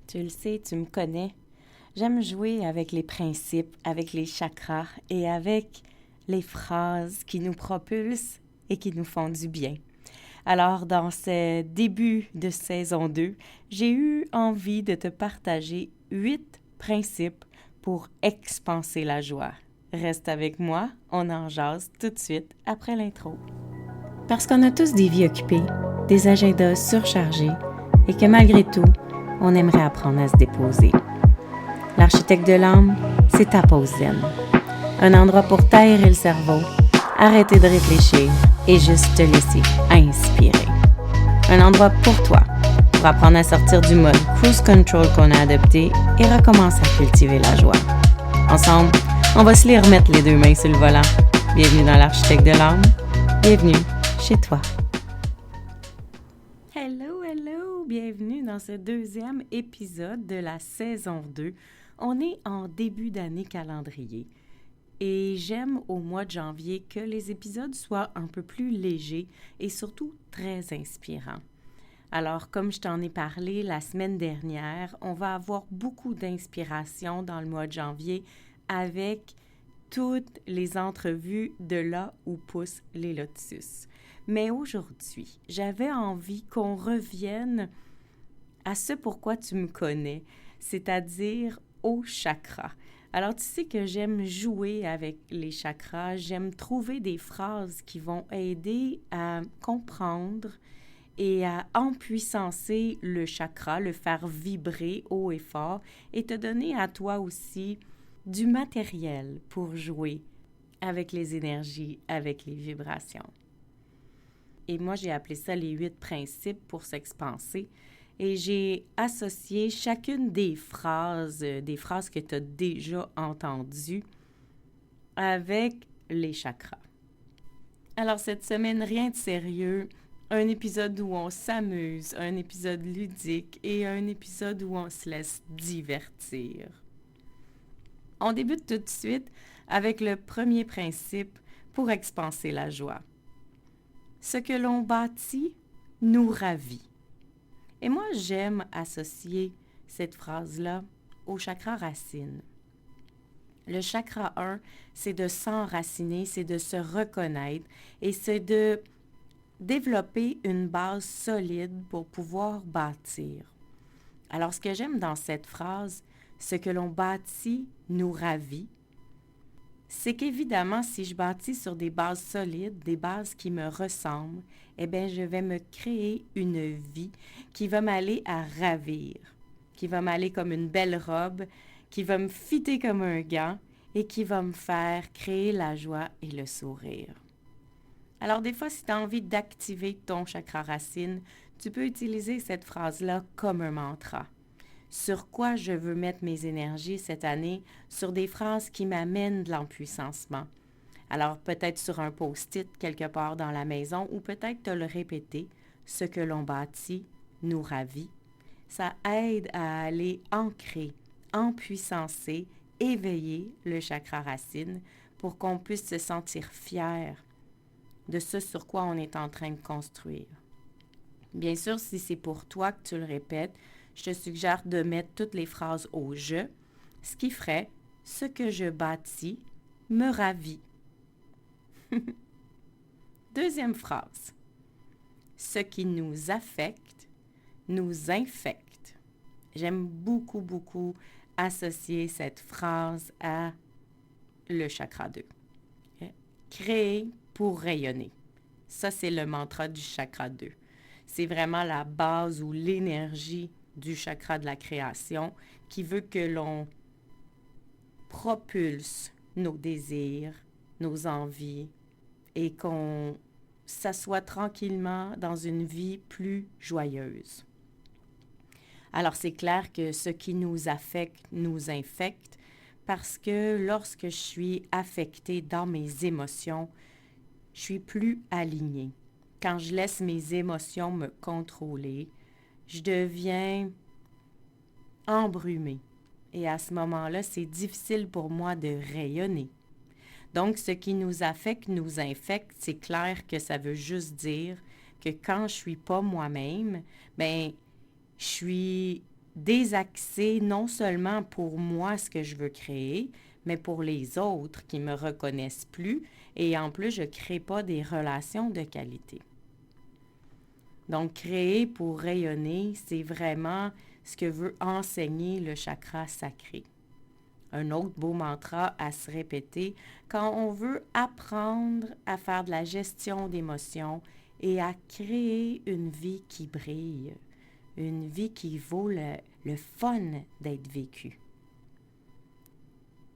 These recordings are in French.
Tu le sais, tu me connais. J'aime jouer avec les principes, avec les chakras et avec les phrases qui nous propulsent et qui nous font du bien. Alors, dans ce début de saison 2, j'ai eu envie de te partager 8 principes pour expanser la joie. Reste avec moi, on en jase tout de suite après l'intro. Parce qu'on a tous des vies occupées, des agendas surchargés et que malgré tout, on aimerait apprendre à se déposer. L'architecte de l'âme, c'est ta pause zen. Un endroit pour t'aérer le cerveau, arrêter de réfléchir et juste te laisser inspirer. Un endroit pour toi, pour apprendre à sortir du mode cruise control qu'on a adopté et recommencer à cultiver la joie. Ensemble, on va se les remettre les deux mains sur le volant. Bienvenue dans l'architecte de l'âme. Bienvenue chez toi. Hello! Bienvenue dans ce deuxième épisode de la saison 2. On est en début d'année calendrier et j'aime au mois de janvier que les épisodes soient un peu plus légers et surtout très inspirants. Alors, comme je t'en ai parlé la semaine dernière, on va avoir beaucoup d'inspiration dans le mois de janvier avec toutes les entrevues de là où poussent les lotus. Mais aujourd'hui, j'avais envie qu'on revienne à ce pourquoi tu me connais, c'est-à-dire aux chakras. Alors, tu sais que j'aime jouer avec les chakras, j'aime trouver des phrases qui vont aider à comprendre et à empuissancer le chakra, le faire vibrer haut et fort et te donner à toi aussi du matériel pour jouer avec les énergies, avec les vibrations. Et moi, j'ai appelé ça les 8 principes pour s'expanser. Et j'ai associé chacune des phrases que tu as déjà entendues avec les chakras. Alors, cette semaine, rien de sérieux. Un épisode où on s'amuse, un épisode ludique et un épisode où on se laisse divertir. On débute tout de suite avec le premier principe pour expanser la joie. Ce que l'on bâtit nous ravit. Et moi, j'aime associer cette phrase-là au chakra racine. Le chakra 1, c'est de s'enraciner, c'est de se reconnaître et c'est de développer une base solide pour pouvoir bâtir. Alors, ce que j'aime dans cette phrase, ce que l'on bâtit nous ravit, c'est qu'évidemment, si je bâtis sur des bases solides, des bases qui me ressemblent, eh bien, je vais me créer une vie qui va m'aller à ravir, qui va m'aller comme une belle robe, qui va me fitter comme un gant et qui va me faire créer la joie et le sourire. Alors, des fois, si tu as envie d'activer ton chakra racine, tu peux utiliser cette phrase-là comme un mantra. Sur quoi je veux mettre mes énergies cette année, sur des phrases qui m'amènent de l'empuissancement. Alors peut-être sur un post-it quelque part dans la maison ou peut-être te le répéter, ce que l'on bâtit nous ravit. Ça aide à aller ancrer, empuissancer, éveiller le chakra racine pour qu'on puisse se sentir fier de ce sur quoi on est en train de construire. Bien sûr, si c'est pour toi que tu le répètes, je te suggère de mettre toutes les phrases au « je », ce qui ferait « ce que je bâtis me ravit ». Deuxième phrase. Ce qui nous affecte nous infecte. J'aime beaucoup associer cette phrase à le chakra 2. Créer pour rayonner. Ça, c'est le mantra du chakra 2. C'est vraiment la base ou l'énergie du chakra de la création qui veut que l'on propulse nos désirs, nos envies et qu'on s'assoit tranquillement dans une vie plus joyeuse. Alors, c'est clair que ce qui nous affecte nous infecte parce que lorsque je suis affectée dans mes émotions, je suis plus alignée. Quand je laisse mes émotions me contrôler, je deviens embrumée. Et à ce moment-là, c'est difficile pour moi de rayonner. Donc, ce qui nous affecte nous infecte, c'est clair que ça veut juste dire que quand je suis pas moi-même, ben, je suis désaxer non seulement pour moi ce que je veux créer, mais pour les autres qui me reconnaissent plus et en plus, je ne crée pas des relations de qualité. Donc, créer pour rayonner, c'est vraiment ce que veut enseigner le chakra sacré. Un autre beau mantra à se répéter quand on veut apprendre à faire de la gestion d'émotions et à créer une vie qui brille, une vie qui vaut le fun d'être vécue.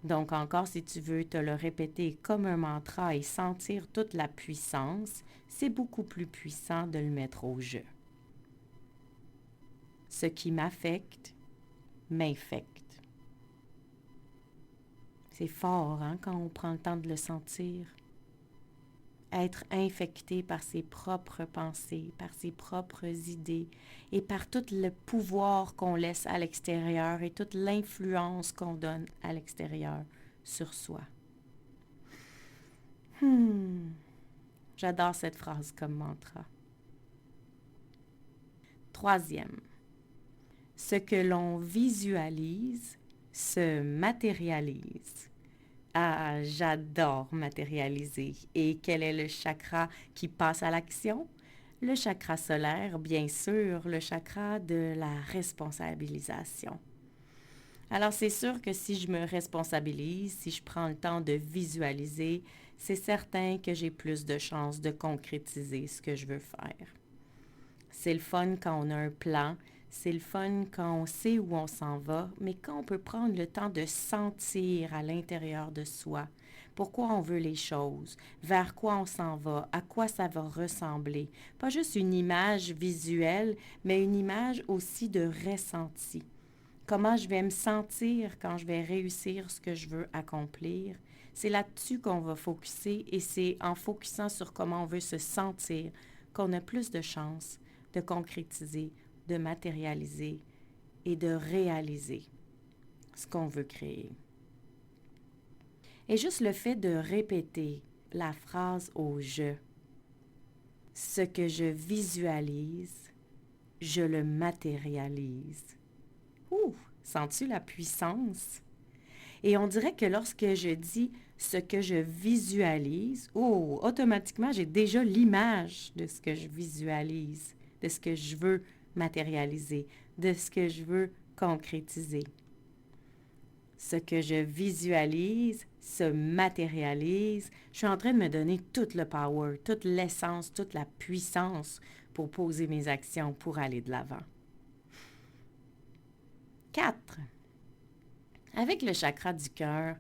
Donc encore, si tu veux te le répéter comme un mantra et sentir toute la puissance, c'est beaucoup plus puissant de le mettre au jeu. Ce qui m'affecte, m'infecte. C'est fort, hein, quand on prend le temps de le sentir. Être infecté par ses propres pensées, par ses propres idées et par tout le pouvoir qu'on laisse à l'extérieur et toute l'influence qu'on donne à l'extérieur sur soi. J'adore cette phrase comme mantra. Troisième, ce que l'on visualise se matérialise. Ah, j'adore matérialiser. Et quel est le chakra qui passe à l'action? Le chakra solaire, bien sûr, le chakra de la responsabilisation. Alors, c'est sûr que si je me responsabilise, si je prends le temps de visualiser, c'est certain que j'ai plus de chances de concrétiser ce que je veux faire. C'est le fun quand on a un plan, c'est le fun quand on sait où on s'en va, mais quand on peut prendre le temps de sentir à l'intérieur de soi pourquoi on veut les choses, vers quoi on s'en va, à quoi ça va ressembler. Pas juste une image visuelle, mais une image aussi de ressenti. Comment je vais me sentir quand je vais réussir ce que je veux accomplir. C'est là-dessus qu'on va focuser et c'est en focusant sur comment on veut se sentir qu'on a plus de chances de concrétiser, de matérialiser et de réaliser ce qu'on veut créer. Et juste le fait de répéter la phrase au je, ce que je visualise, je le matérialise. Ouh, sens-tu la puissance? Et on dirait que lorsque je dis ce que je visualise, oh, automatiquement, j'ai déjà l'image de ce que je visualise, de ce que je veux matérialiser, de ce que je veux concrétiser. Ce que je visualise se matérialise. Je suis en train de me donner tout le power, toute l'essence, toute la puissance pour poser mes actions, pour aller de l'avant. 4. Avec le chakra du cœur,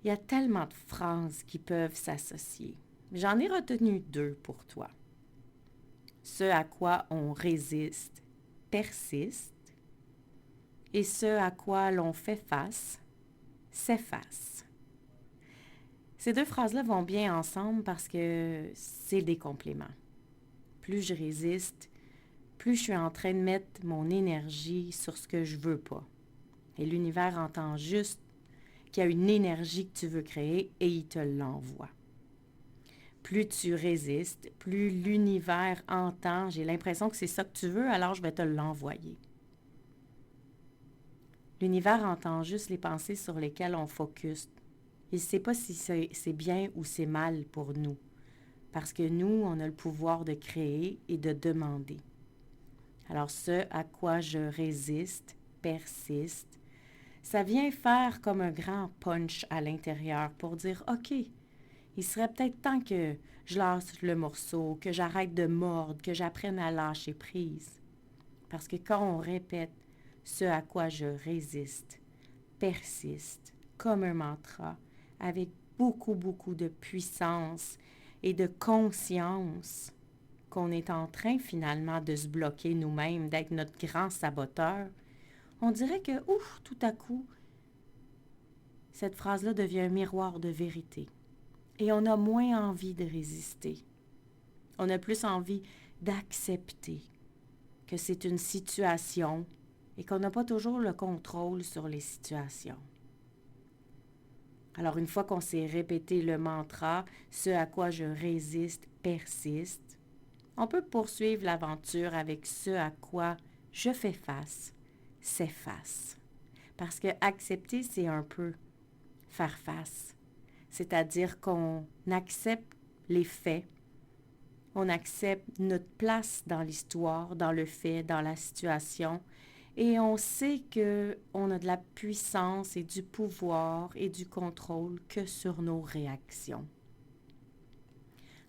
il y a tellement de phrases qui peuvent s'associer. J'en ai retenu 2 pour toi. Ce à quoi on résiste persiste et ce à quoi l'on fait face s'efface. Ces 2 phrases-là vont bien ensemble parce que c'est des compléments. Plus je résiste, plus je suis en train de mettre mon énergie sur ce que je veux pas. Et l'univers entend juste qu'il y a une énergie que tu veux créer et il te l'envoie. Plus tu résistes, plus l'univers entend, j'ai l'impression que c'est ça que tu veux, alors je vais te l'envoyer. L'univers entend juste les pensées sur lesquelles on focus. Il ne sait pas si c'est bien ou c'est mal pour nous, parce que nous, on a le pouvoir de créer et de demander. Alors ce à quoi je résiste persiste. Ça vient faire comme un grand punch à l'intérieur pour dire « OK, il serait peut-être temps que je lâche le morceau, que j'arrête de mordre, que j'apprenne à lâcher prise. » Parce que quand on répète « ce à quoi je résiste » persiste comme un mantra, avec beaucoup, beaucoup de puissance et de conscience qu'on est en train finalement de se bloquer nous-mêmes, d'être notre grand saboteur, on dirait que, ouf, tout à coup, cette phrase-là devient un miroir de vérité. Et on a moins envie de résister. On a plus envie d'accepter que c'est une situation et qu'on n'a pas toujours le contrôle sur les situations. Alors, une fois qu'on s'est répété le mantra « ce à quoi je résiste persiste », on peut poursuivre l'aventure avec ce à quoi je fais face s'efface. Parce que accepter, c'est un peu faire face. C'est-à-dire qu'on accepte les faits, on accepte notre place dans l'histoire, dans le fait, dans la situation, et on sait qu'on a de la puissance et du pouvoir et du contrôle que sur nos réactions.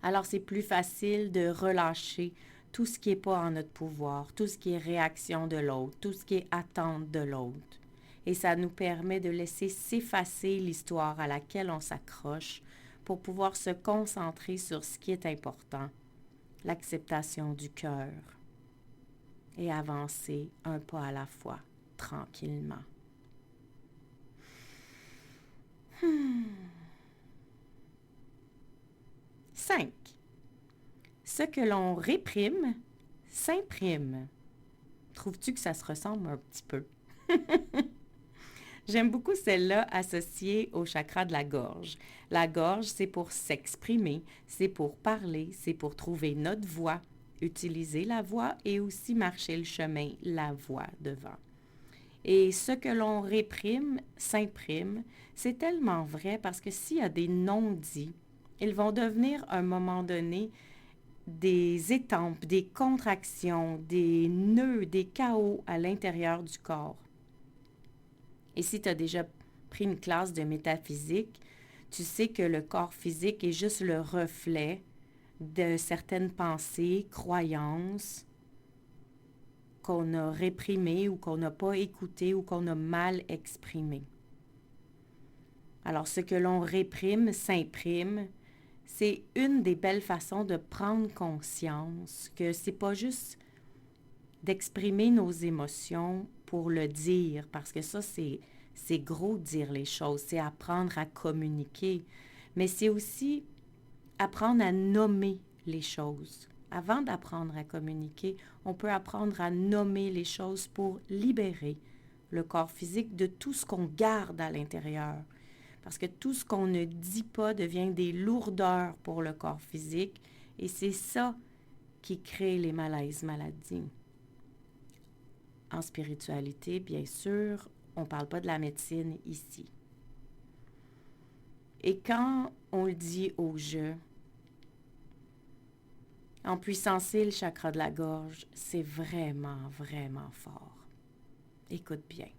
Alors c'est plus facile de relâcher tout ce qui n'est pas en notre pouvoir, tout ce qui est réaction de l'autre, tout ce qui est attente de l'autre. Et ça nous permet de laisser s'effacer l'histoire à laquelle on s'accroche pour pouvoir se concentrer sur ce qui est important, l'acceptation du cœur, et avancer un pas à la fois, tranquillement. 5. Ce que l'on réprime s'imprime. Trouves-tu que ça se ressemble un petit peu? J'aime beaucoup celle-là associée au chakra de la gorge. La gorge, c'est pour s'exprimer, c'est pour parler, c'est pour trouver notre voix, utiliser la voix et aussi marcher le chemin, la voix devant. Et ce que l'on réprime s'imprime. C'est tellement vrai parce que s'il y a des non-dits, ils vont devenir à un moment donné des étampes, des contractions, des nœuds, des chaos à l'intérieur du corps. Et si tu as déjà pris une classe de métaphysique, tu sais que le corps physique est juste le reflet de certaines pensées, croyances qu'on a réprimées ou qu'on n'a pas écoutées ou qu'on a mal exprimées. Alors, ce que l'on réprime s'imprime. C'est une des belles façons de prendre conscience que c'est pas juste d'exprimer nos émotions pour le dire, parce que ça, c'est gros de dire les choses, c'est apprendre à communiquer, mais c'est aussi apprendre à nommer les choses. Avant d'apprendre à communiquer, on peut apprendre à nommer les choses pour libérer le corps physique de tout ce qu'on garde à l'intérieur. Parce que tout ce qu'on ne dit pas devient des lourdeurs pour le corps physique et c'est ça qui crée les malaises maladies. En spiritualité, bien sûr, on ne parle pas de la médecine ici. Et quand on le dit au jeu, en puissancer le chakra de la gorge, c'est vraiment, vraiment fort. Écoute bien.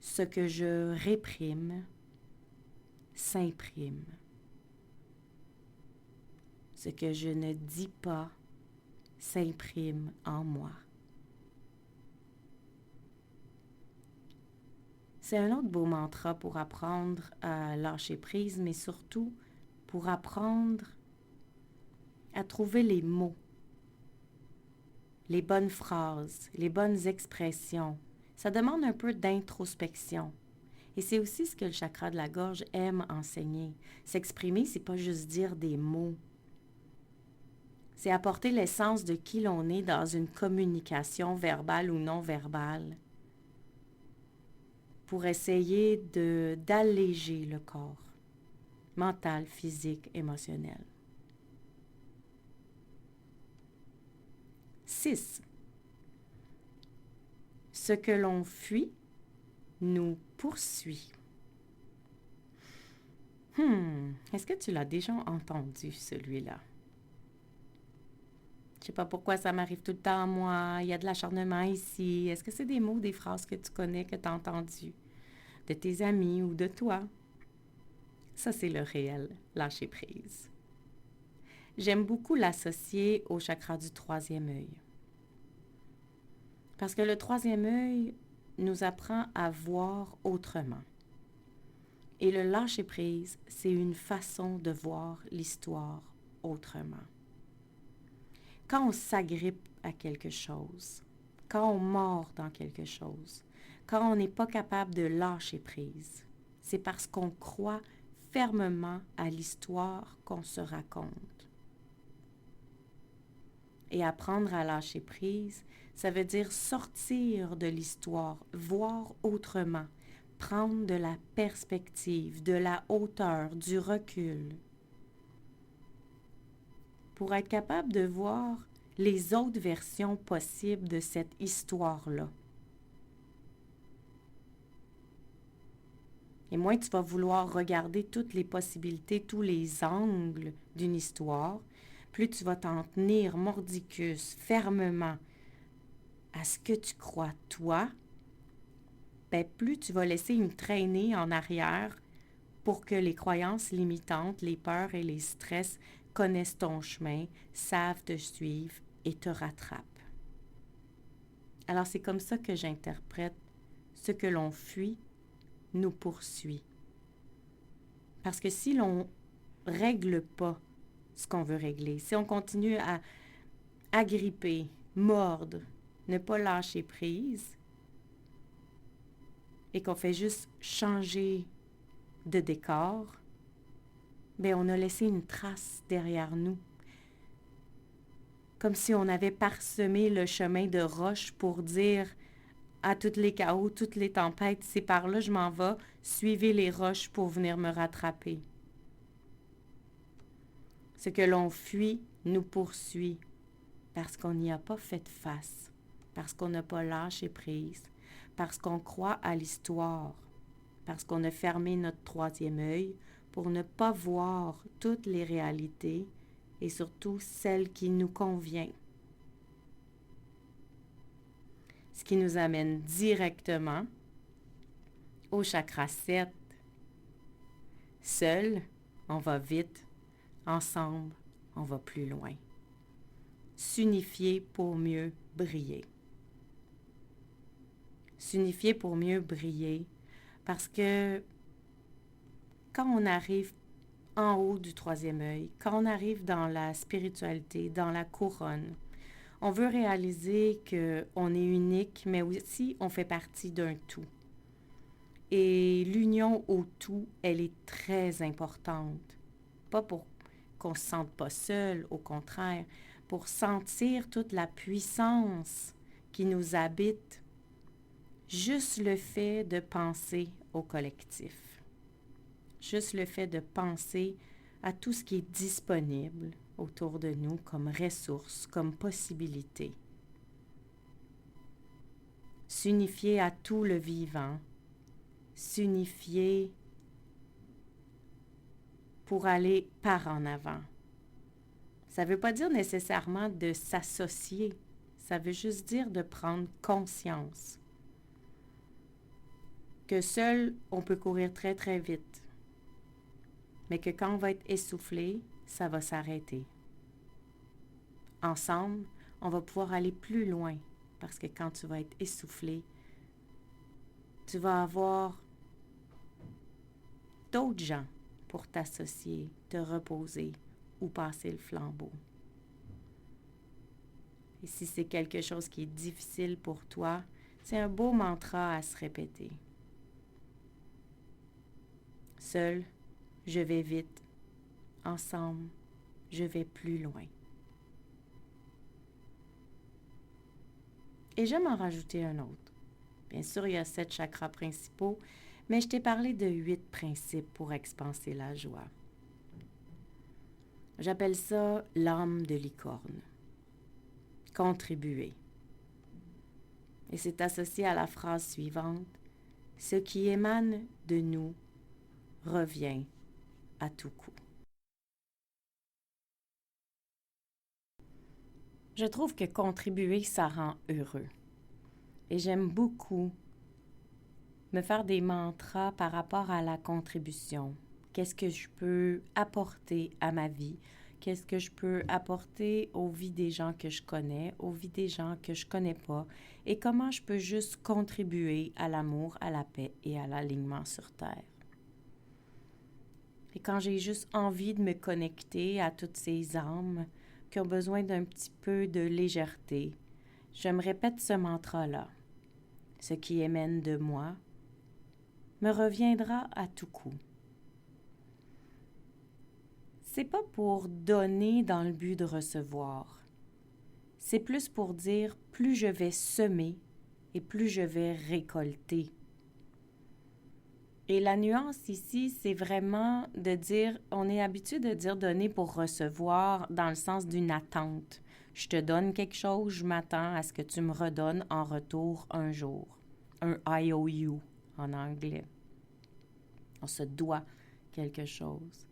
Ce que je réprime s'imprime. Ce que je ne dis pas s'imprime en moi. C'est un autre beau mantra pour apprendre à lâcher prise, mais surtout pour apprendre à trouver les mots, les bonnes phrases, les bonnes expressions. Ça demande un peu d'introspection. Et c'est aussi ce que le chakra de la gorge aime enseigner. S'exprimer, c'est pas juste dire des mots. C'est apporter l'essence de qui l'on est dans une communication verbale ou non verbale pour essayer d'alléger le corps, mental, physique, émotionnel. 6. Ce que l'on fuit nous poursuit. Est-ce que tu l'as déjà entendu, celui-là? Je ne sais pas pourquoi ça m'arrive tout le temps à moi. Il y a de l'acharnement ici. Est-ce que c'est des mots, des phrases que tu connais, que tu as entendues de tes amis ou de toi? Ça, c'est le réel, lâcher prise. J'aime beaucoup l'associer au chakra du troisième œil. Parce que le troisième œil nous apprend à voir autrement. Et le lâcher prise, c'est une façon de voir l'histoire autrement. Quand on s'agrippe à quelque chose, quand on mord dans quelque chose, quand on n'est pas capable de lâcher prise, c'est parce qu'on croit fermement à l'histoire qu'on se raconte. Et apprendre à lâcher prise, ça veut dire sortir de l'histoire, voir autrement, prendre de la perspective, de la hauteur, du recul. Pour être capable de voir les autres versions possibles de cette histoire-là. Et moins tu vas vouloir regarder toutes les possibilités, tous les angles d'une histoire, plus tu vas t'en tenir mordicus, fermement, à ce que tu crois toi, ben plus tu vas laisser une traînée en arrière pour que les croyances limitantes, les peurs et les stress connaissent ton chemin, savent te suivre et te rattrapent. Alors c'est comme ça que j'interprète ce que l'on fuit nous poursuit. Parce que si l'on règle pas ce qu'on veut régler, si on continue à agripper, mordre, ne pas lâcher prise, et qu'on fait juste changer de décor, bien on a laissé une trace derrière nous. Comme si on avait parsemé le chemin de roche pour dire à tous les chaos, toutes les tempêtes, c'est par là je m'en vais, suivez les roches pour venir me rattraper. Ce que l'on fuit nous poursuit parce qu'on n'y a pas fait face, parce qu'on n'a pas lâché prise, parce qu'on croit à l'histoire, parce qu'on a fermé notre troisième œil pour ne pas voir toutes les réalités et surtout celles qui nous conviennent. Ce qui nous amène directement au chakra 7. Seul, on va vite. Ensemble, on va plus loin. S'unifier pour mieux briller. S'unifier pour mieux briller parce que quand on arrive en haut du troisième œil, quand on arrive dans la spiritualité, dans la couronne, on veut réaliser qu'on est unique, mais aussi on fait partie d'un tout. Et l'union au tout, elle est très importante. Pas pour qu'on ne se sente pas seul, au contraire, pour sentir toute la puissance qui nous habite. Juste le fait de penser au collectif. Juste le fait de penser à tout ce qui est disponible autour de nous comme ressources, comme possibilités. S'unifier à tout le vivant, s'unifier pour aller par en avant. Ça ne veut pas dire nécessairement de s'associer, ça veut juste dire de prendre conscience que seul, on peut courir très très vite, mais que quand on va être essoufflé, ça va s'arrêter. Ensemble, on va pouvoir aller plus loin, parce que quand tu vas être essoufflé, tu vas avoir d'autres gens pour t'associer, te reposer ou passer le flambeau. Et si c'est quelque chose qui est difficile pour toi, c'est un beau mantra à se répéter. Seul, je vais vite. Ensemble, je vais plus loin. Et j'aime en rajouter un autre. Bien sûr, il y a 7 chakras principaux, mais je t'ai parlé de 8 principes pour expanser la joie. J'appelle ça l'âme de licorne. Contribuer. Et c'est associé à la phrase suivante. Ce qui émane de nous revient à tout coup. Je trouve que contribuer, ça rend heureux. Et j'aime beaucoup me faire des mantras par rapport à la contribution. Qu'est-ce que je peux apporter à ma vie? Qu'est-ce que je peux apporter aux vies des gens que je connais, aux vies des gens que je connais pas? Et comment je peux juste contribuer à l'amour, à la paix et à l'alignement sur Terre? Et quand j'ai juste envie de me connecter à toutes ces âmes qui ont besoin d'un petit peu de légèreté, je me répète ce mantra-là. Ce qui émane de moi me reviendra à tout coup. C'est pas pour donner dans le but de recevoir. C'est plus pour dire plus je vais semer et plus je vais récolter. Et la nuance ici, c'est vraiment de dire, on est habitué de dire donner pour recevoir dans le sens d'une attente. Je te donne quelque chose, je m'attends à ce que tu me redonnes en retour un jour. Un IOU en anglais. On se doit quelque chose.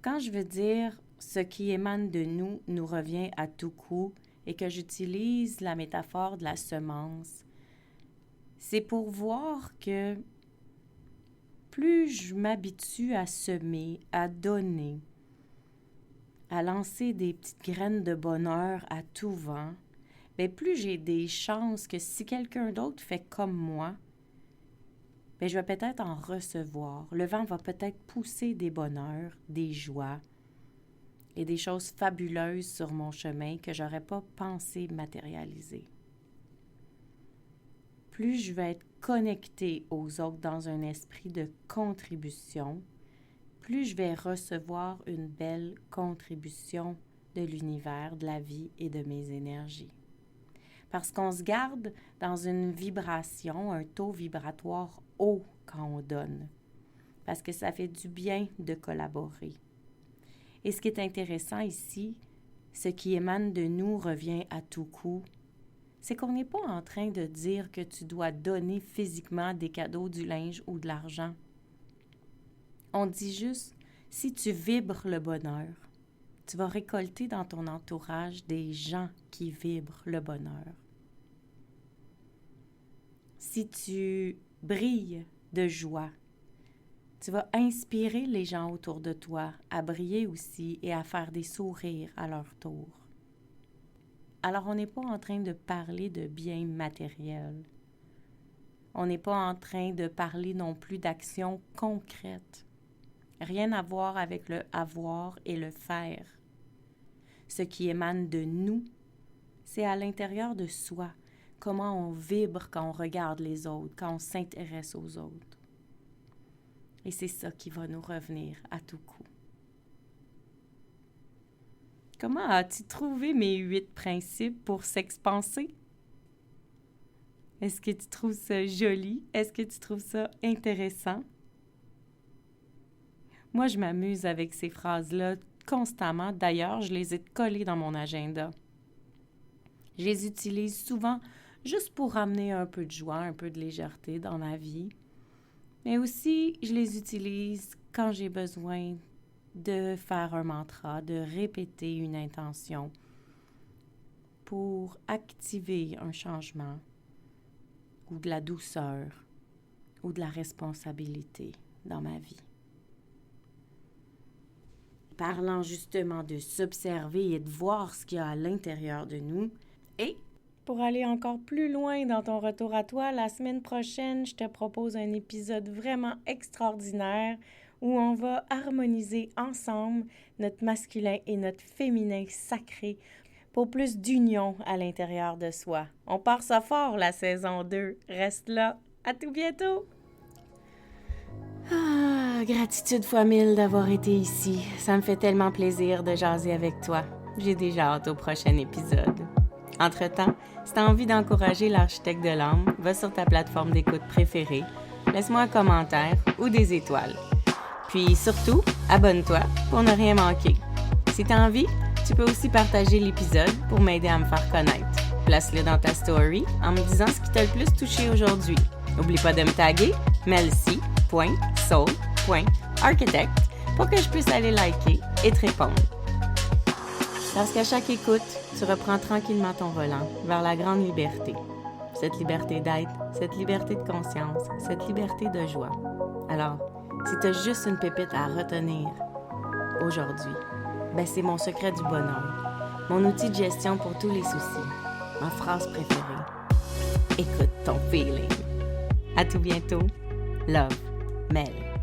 Quand je veux dire ce qui émane de nous nous revient à tout coup et que j'utilise la métaphore de la semence, c'est pour voir que plus je m'habitue à semer, à donner, à lancer des petites graines de bonheur à tout vent, bien plus j'ai des chances que si quelqu'un d'autre fait comme moi, bien je vais peut-être en recevoir. Le vent va peut-être pousser des bonheurs, des joies et des choses fabuleuses sur mon chemin que je n'aurais pas pensé matérialiser. Plus je vais être connectée aux autres dans un esprit de contribution, plus je vais recevoir une belle contribution de l'univers, de la vie et de mes énergies. Parce qu'on se garde dans une vibration, un taux vibratoire haut quand on donne. Parce que ça fait du bien de collaborer. Et ce qui est intéressant ici, ce qui émane de nous revient à tout coup, c'est qu'on n'est pas en train de dire que tu dois donner physiquement des cadeaux, du linge ou de l'argent. On dit juste, si tu vibres le bonheur, tu vas récolter dans ton entourage des gens qui vibrent le bonheur. Si tu brilles de joie, tu vas inspirer les gens autour de toi à briller aussi et à faire des sourires à leur tour. Alors, on n'est pas en train de parler de biens matériels. On n'est pas en train de parler non plus d'actions concrètes. Rien à voir avec le avoir et le faire. Ce qui émane de nous, c'est à l'intérieur de soi, comment on vibre quand on regarde les autres, quand on s'intéresse aux autres. Et c'est ça qui va nous revenir à tout coup. Comment as-tu trouvé mes 8 principes pour s'expanser? Est-ce que tu trouves ça joli? Est-ce que tu trouves ça intéressant? Moi, je m'amuse avec ces phrases-là constamment. D'ailleurs, je les ai collées dans mon agenda. Je les utilise souvent juste pour ramener un peu de joie, un peu de légèreté dans ma vie. Mais aussi, je les utilise quand j'ai besoin de faire un mantra, de répéter une intention pour activer un changement ou de la douceur ou de la responsabilité dans ma vie. Parlant justement de s'observer et de voir ce qu'il y a à l'intérieur de nous. Et pour aller encore plus loin dans ton retour à toi, la semaine prochaine, je te propose un épisode vraiment extraordinaire où on va harmoniser ensemble notre masculin et notre féminin sacré pour plus d'union à l'intérieur de soi. On part ça fort, la saison 2. Reste là. À tout bientôt! Gratitude fois 1000 d'avoir été ici. Ça me fait tellement plaisir de jaser avec toi. J'ai déjà hâte au prochain épisode. Entre-temps, si tu as envie d'encourager l'architecte de l'âme, va sur ta plateforme d'écoute préférée, laisse-moi un commentaire ou des étoiles. Puis surtout, abonne-toi pour ne rien manquer. Si tu as envie, tu peux aussi partager l'épisode pour m'aider à me faire connaître. Place-le dans ta story en me disant ce qui t'a le plus touché aujourd'hui. N'oublie pas de me taguer melcy.soul.architect pour que je puisse aller liker et te répondre. Parce qu'à chaque écoute, tu reprends tranquillement ton volant vers la grande liberté. Cette liberté d'être, cette liberté de conscience, cette liberté de joie. Alors, si tu as juste une pépite à retenir aujourd'hui, ben c'est mon secret du bonheur, mon outil de gestion pour tous les soucis, ma phrase préférée. Écoute ton feeling. À tout bientôt. Love, Mel.